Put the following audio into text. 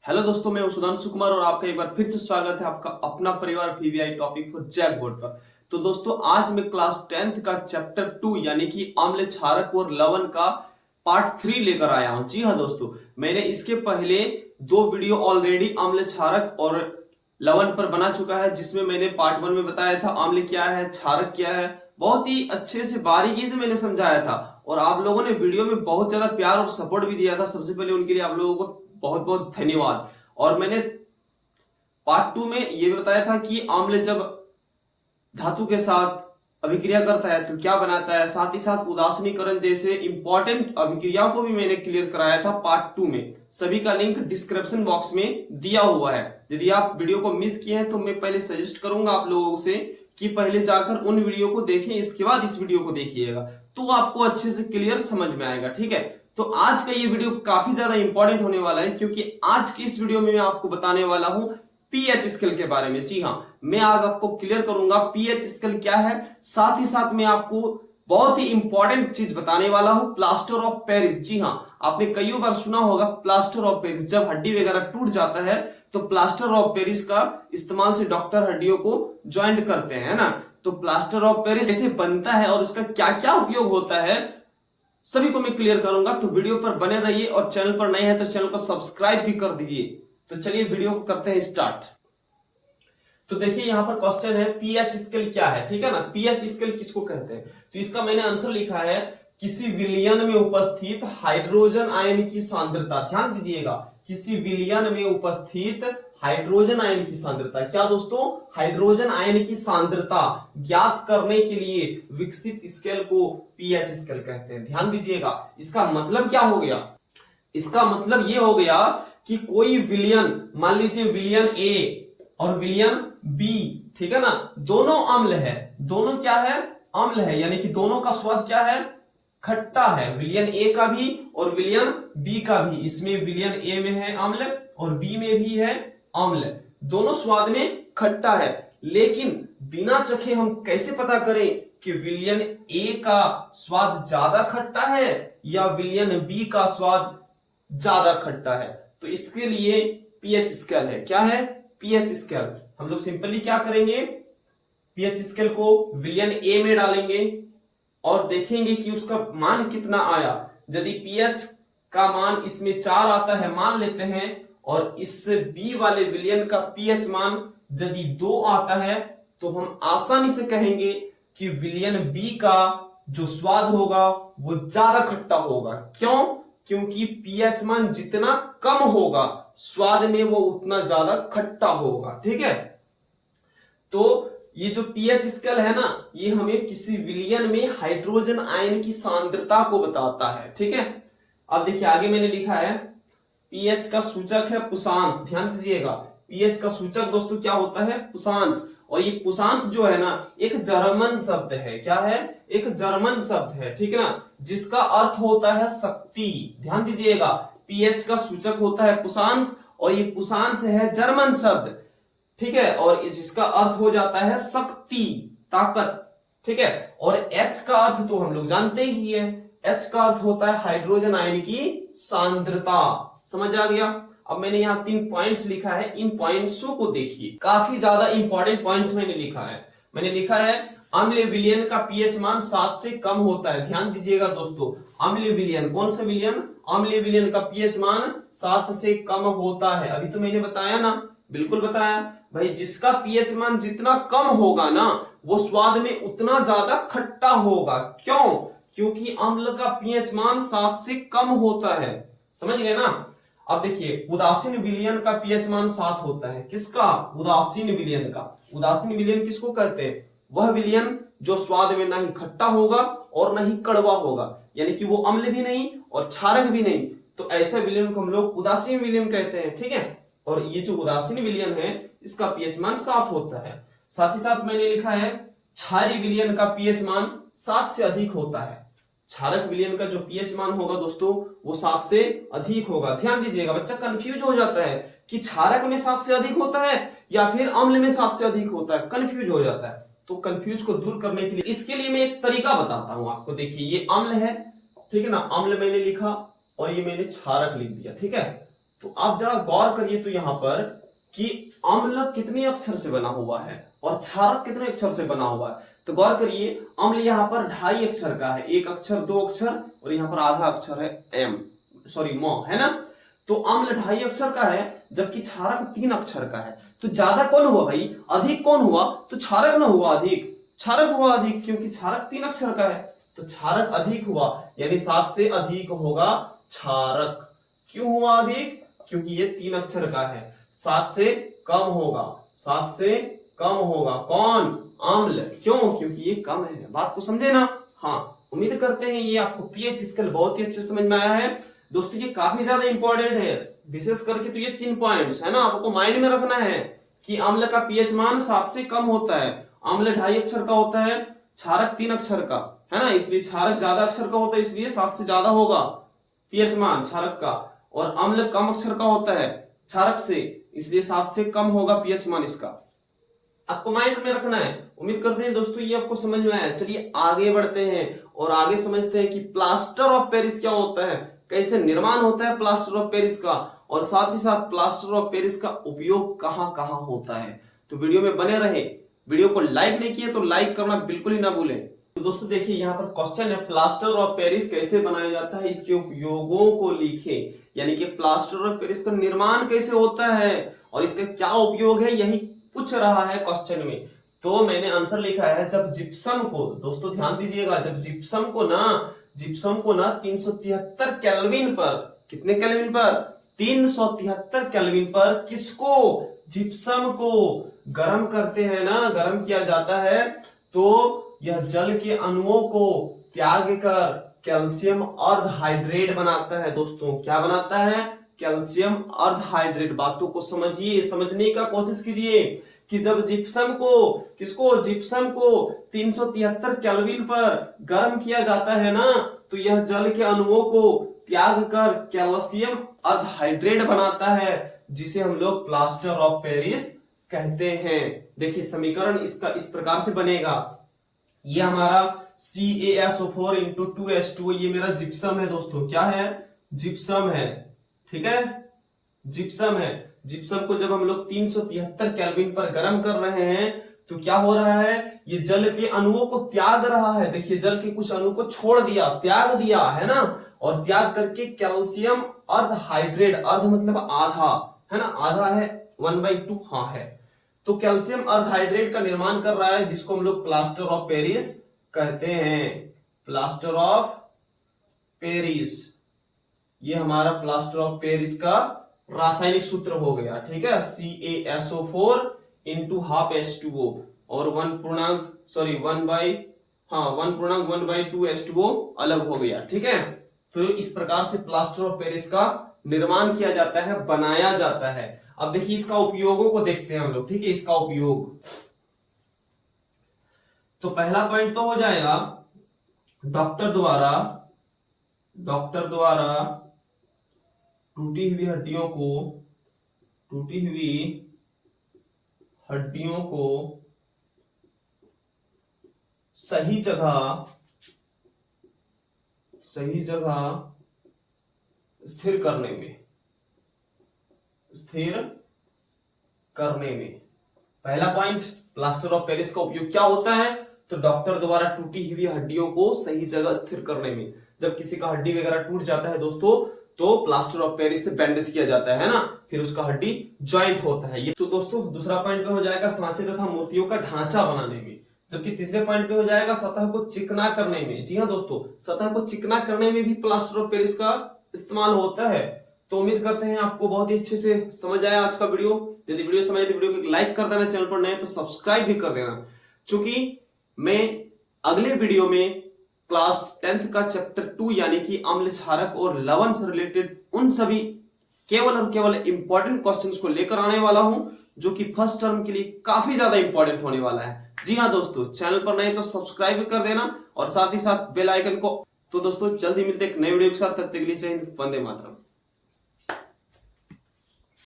Hello दोस्तों, मैं सुधांशु कुमार और आपका एक बार फिर से स्वागत है आपका अपना परिवार PVI topic for JAC board पर। तो दोस्तों, आज मैं क्लास 10th का चैप्टर 2 यानी कि आम्ल क्षारक और लवण का पार्ट 3 लेकर आया हूं। जी हाँ दोस्तों, मैंने इसके पहले 2 वीडियो ऑलरेडी आम्ल क्षारक और लवण पर बना चुका है, जिसमें मैंने पार्ट 1 में बताया था आम्ल क्या है, क्षारक क्या है, बहुत ही अच्छे से बारीकी से मैंने समझाया था और आप लोगों ने वीडियो में बहुत ज्यादा प्यार और सपोर्ट भी दिया था। सबसे पहले उनके लिए आप लोगों को बहुत बहुत धन्यवाद। और मैंने पार्ट 2 में ये बताया था कि आम्ल जब धातु के साथ अभिक्रिया करता है तो क्या बनाता है, साथ ही साथ उदासीनीकरण जैसे इंपॉर्टेंट अभिक्रियाओं को भी मैंने क्लियर कराया था पार्ट 2 में। सभी का लिंक डिस्क्रिप्शन बॉक्स में दिया हुआ है। यदि आप वीडियो को मिस किए हैं तो मैं पहले सजेस्ट करूंगा आप लोगों से कि पहले जाकर उन वीडियो को देखें, इसके बाद इस वीडियो को देखिएगा तो आपको अच्छे से क्लियर समझ में आएगा। ठीक है, तो आज का ये वीडियो काफी ज्यादा इंपॉर्टेंट होने वाला है, क्योंकि आज की इस वीडियो में मैं आपको बताने वाला हूं पीएच स्केल के बारे में। जी हाँ, मैं आज आपको क्लियर करूंगा पीएच स्केल क्या है। साथ ही साथ मैं आपको बहुत ही इंपॉर्टेंट चीज बताने वाला हूं, प्लास्टर ऑफ पेरिस। जी हाँ, आपने कई बार सुना होगा प्लास्टर ऑफ पेरिस। जब हड्डी वगैरह टूट जाता है तो प्लास्टर ऑफ पेरिस का इस्तेमाल से डॉक्टर हड्डियों को ज्वाइंट करते हैं, है ना। तो प्लास्टर ऑफ पेरिस कैसे बनता है और उसका क्या क्या उपयोग होता है, सभी को मैं क्लियर करूंगा। तो वीडियो पर बने रहिए और चैनल पर नए हैं तो चैनल को सब्सक्राइब भी कर दीजिए। तो चलिए वीडियो को करते हैं स्टार्ट। तो देखिए यहाँ पर क्वेश्चन है पीएच स्केल क्या है, ठीक है ना। पीएच स्केल किसको कहते हैं, तो इसका मैंने आंसर लिखा है किसी विलयन में उपस्थित हाइड्रोजन आयन की सांद्रता। ध्यान दीजिएगा, किसी विलयन में उपस्थित हाइड्रोजन आयन की सांद्रता। क्या दोस्तों, हाइड्रोजन आयन की सांद्रता ज्ञात करने के लिए विकसित स्केल को पीएच स्केल कहते हैं। ध्यान दीजिएगा, इसका मतलब क्या हो गया, इसका मतलब ये हो गया कि कोई विलयन, मान लीजिए विलयन ए और विलयन बी, ठीक है ना, दोनों अम्ल है, दोनों क्या है, अम्ल है, यानी कि दोनों का स्वाद क्या है, खट्टा है। विलयन ए का भी और विलयन बी का भी। इसमें विलयन ए में है अम्ल और बी में भी है अम्ल, दोनों स्वाद में खट्टा है। लेकिन बिना चखे हम कैसे पता करें कि विलयन ए का स्वाद ज्यादा खट्टा है या विलयन बी का स्वाद ज्यादा खट्टा है। तो इसके लिए पीएच स्केल है। क्या है, पीएच स्केल। हम लोग सिंपली क्या करेंगे, पीएच स्केल को विलयन ए में डालेंगे और देखेंगे कि उसका मान कितना आया। यदि पीएच का मान इसमें 4 आता है मान लेते हैं, और इस बी वाले विलयन का पीएच मान यदि 2 आता है, तो हम आसानी से कहेंगे कि विलयन बी का जो स्वाद होगा वो ज्यादा खट्टा होगा। क्यों, क्योंकि पीएच मान जितना कम होगा स्वाद में वो उतना ज्यादा खट्टा होगा। ठीक है, तो ये जो पीएच स्केल है ना, ये हमें किसी विलयन में हाइड्रोजन आयन की सांद्रता को बताता है। ठीक है, अब देखिए आगे मैंने लिखा है पीएच का सूचक है पुषांश। ध्यान दीजिएगा, पीएच का सूचक दोस्तों क्या होता है, पुषांश। और ये पुषांश जो है ना, एक जर्मन शब्द है। क्या है, एक जर्मन शब्द है, ठीक है ना, जिसका अर्थ होता है शक्ति। ध्यान दीजिएगा, पीएच का सूचक होता है पुषांश और ये पुषांश है जर्मन शब्द, ठीक है, और जिसका अर्थ हो जाता है शक्ति, ताकत। ठीक है, और एच का अर्थ तो हम लोग जानते ही है, एच का अर्थ होता है हाइड्रोजन आयन की सांद्रता। समझ आ गया। अब मैंने यहाँ 3 पॉइंट्स लिखा है, इन पॉइंट्सों को देखिए, काफी ज्यादा इंपॉर्टेंट पॉइंट्स मैंने लिखा है। मैंने लिखा है अम्लीय विलयन का पीएच मान 7 से कम होता है। ध्यान दीजिएगा दोस्तों, अम्लीय विलयन, कौन सा विलयन, अम्लीय विलयन का पीएच मान 7 से कम होता है। अभी तो मैंने बताया ना, बिल्कुल बताया भाई, जिसका पीएच मान जितना कम होगा ना वो स्वाद में उतना ज्यादा खट्टा होगा। क्यों, क्योंकि अम्ल का पीएच मान 7 से कम होता है। समझ गए ना। अब देखिए उदासीन विलयन का पीएच मान 7 होता है। किसका, उदासीन विलयन का। उदासीन विलयन किसको कहते हैं, वह विलयन जो स्वाद में ना ही खट्टा होगा और ना ही कड़वा होगा, यानी कि वो अम्ल भी नहीं और क्षारक भी नहीं। तो ऐसे विलयन को हम लोग उदासीन विलयन कहते हैं। ठीक है, और ये जो उदासीन विलयन है इसका पीएच मान 7 होता है। साथ ही साथ मैंने लिखा है क्षारीय विलयन का पीएच मान 7 से अधिक होता है। क्षारक विलयन का जो पीएच मान होगा दोस्तों वो 7 से अधिक होगा। ध्यान दीजिएगा, बच्चा कंफ्यूज हो जाता है कि क्षारक में 7 से अधिक होता है या फिर अम्ल में 7 से अधिक होता है, कंफ्यूज हो जाता है। तो कंफ्यूज को दूर करने के लिए इसके लिए मैं एक तरीका बताता हूं आपको। देखिए ये अम्ल है, ठीक है ना, अम्ल मैंने लिखा और ये मैंने क्षारक लिख दिया। ठीक है, तो आप जरा गौर करिए तो यहाँ पर कि अम्ल कितने अक्षर से बना हुआ है और क्षारक कितने अक्षर से बना हुआ है। तो गौर करिए, अम्ल यहाँ पर 2.5 अक्षर का है, 1 अक्षर 2 अक्षर और यहाँ पर आधा अक्षर है म, है ना। तो अम्ल 2.5 अक्षर का है जबकि क्षारक 3 अक्षर का है। तो ज्यादा कौन हुआ भाई, अधिक कौन हुआ, तो क्षारक ना हुआ अधिक, क्षारक हुआ अधिक, क्योंकि क्षारक 3 अक्षर का है तो क्षारक अधिक हुआ, यानी 7 से अधिक होगा क्षारक। क्यों हुआ अधिक, क्योंकि ये 3 अक्षर का है। 7 से कम होगा, 7 से कम होगा कौन, अम्ल। क्यों, क्योंकि ये कम है। बात को समझे ना। हाँ, उम्मीद करते हैं ये आपको पीएच स्केल बहुत ही अच्छे समझ में आया है। दोस्तों ये काफी ज्यादा इंपॉर्टेंट है, विशेष करके तो ये 3 पॉइंट्स है ना, आपको माइंड में रखना है कि अम्ल का पीएच मान 7 से कम होता है, अम्ल 2.5 अक्षर का होता है, क्षारक 3 अक्षर का है ना, इसलिए क्षारक ज्यादा अक्षर का होता है, इसलिए 7 से ज्यादा होगा पीएच मान क्षारक का, और अम्ल कम अक्षर का होता है क्षारक से, इसलिए 7 से कम होगा पीएच मान इसका। आपको माइंड में रखना है। उम्मीद करते हैं दोस्तों ये आपको समझ में आया। चलिए आगे बढ़ते हैं और आगे समझते हैं कि प्लास्टर ऑफ पेरिस क्या होता है, कैसे निर्माण होता है प्लास्टर ऑफ पेरिस का, और साथ ही साथ प्लास्टर ऑफ पेरिस का उपयोग कहाँ कहाँ होता है। तो वीडियो में बने रहे। वीडियो को लाइक नहीं किए तो लाइक करना बिल्कुल ही ना भूलें। तो दोस्तों देखिए यहाँ पर क्वेश्चन है, प्लास्टर ऑफ पेरिस कैसे बनाया जाता है, इसके उपयोगों को लिखे। यानी कि प्लास्टर ऑफ पेरिस का निर्माण कैसे होता है और इसका क्या उपयोग है, यही पूछ रहा है क्वेश्चन में। तो मैंने आंसर लिखा है, जब जिप्सम को, दोस्तों ध्यान दीजिएगा, जब जिप्सम को ना 373 केल्विन पर, कितने केल्विन पर, 373 केल्विन पर, किसको, जिप्सम को गर्म करते हैं ना, गर्म किया जाता है, तो यह जल के अणुओं को त्याग कर कैल्शियम अर्धहाइड्रेट बनाता है। दोस्तों क्या बनाता है, कैल्शियम अर्धहाइड्रेट। बातों को समझिए, समझने का कोशिश कीजिए कि जब जिप्सम को, किसको, जिप्सम को 373 केल्विन पर गर्म किया जाता है ना, तो यह जल के अणुओं को त्याग कर कैल्शियम अर्धहाइड्रेट बनाता है, जिसे हम लोग प्लास्टर ऑफ पेरिस कहते हैं। देखिए समीकरण इसका इस प्रकार से बनेगा, ये हमारा CaSO4 × 2H2O, ये मेरा जिप्सम है दोस्तों, क्या है, जिप्सम है, ठीक है, जिप्सम है। जिप्सम को जब हम लोग 373 केल्विन पर गर्म कर रहे हैं तो क्या हो रहा है, ये जल के अणुओं को त्याग रहा है। देखिए जल के कुछ अणु को छोड़ दिया, त्याग दिया है ना, और त्याग करके कैल्शियम अर्धहाइड्रेट, अर्ध मतलब आधा है ना, आधा है 1/2, हाँ है, तो कैल्शियम अर्धहाइड्रेट का निर्माण कर रहा है, जिसको हम लोग प्लास्टर ऑफ पेरिस कहते हैं। प्लास्टर ऑफ पेरिस, ये हमारा प्लास्टर ऑफ पेरिस का रासायनिक सूत्र हो गया, ठीक है, CaSO4 × 12H2O और 1/2 H2O अलग हो गया, ठीक है। तो इस प्रकार से प्लास्टर ऑफ पेरिस का निर्माण किया जाता है, बनाया जाता है। अब देखिए इसका उपयोगों को देखते हैं हम लोग, ठीक है, इसका उपयोग। तो पहला पॉइंट तो हो जाएगा, डॉक्टर द्वारा टूटी हुई हड्डियों को सही जगह स्थिर करने में पहला पॉइंट, प्लास्टर ऑफ पेरिस का उपयोग क्या होता है, तो डॉक्टर द्वारा टूटी हुई हड्डियों को सही जगह स्थिर करने में। जब किसी का हड्डी वगैरह टूट जाता है दोस्तों, तो प्लास्टर ऑफ पेरिस से बैंडेज किया जाता है ना, फिर उसका हड्डी ज्वाइंट होता है। ये तो दोस्तों दूसरा पॉइंट पे हो जाएगा सांचे तथा मूर्तियों का ढांचा बनाने में, जबकि तीसरे पॉइंट पे हो जाएगा सतह को चिकना करने में। जी हाँ दोस्तों, सतह को चिकना करने में भी प्लास्टर ऑफ पेरिस का इस्तेमाल होता है। तो उम्मीद करते हैं आपको बहुत ही अच्छे से समझ आया आज का वीडियो। यदि वीडियो समझ आए तो वीडियो को लाइक कर देना, चैनल पर नए तो सब्सक्राइब भी कर देना, चूंकि मैं अगले वीडियो में क्लास 10th का चैप्टर 2 यानी कि अम्ल, क्षारक और लवण से रिलेटेड उन सभी केवल और केवल इंपॉर्टेंट क्वेश्चंस को लेकर आने वाला हूं, जो कि फर्स्ट टर्म के लिए काफी ज्यादा इंपॉर्टेंट होने वाला है। जी हाँ दोस्तों, चैनल पर नए तो सब्सक्राइब भी कर देना और साथ ही साथ बेल आइकन को। तो दोस्तों जल्दी मिलते हैं एक नए वीडियो के साथ, तब तक के लिए जय हिंद, वंदे मातरम।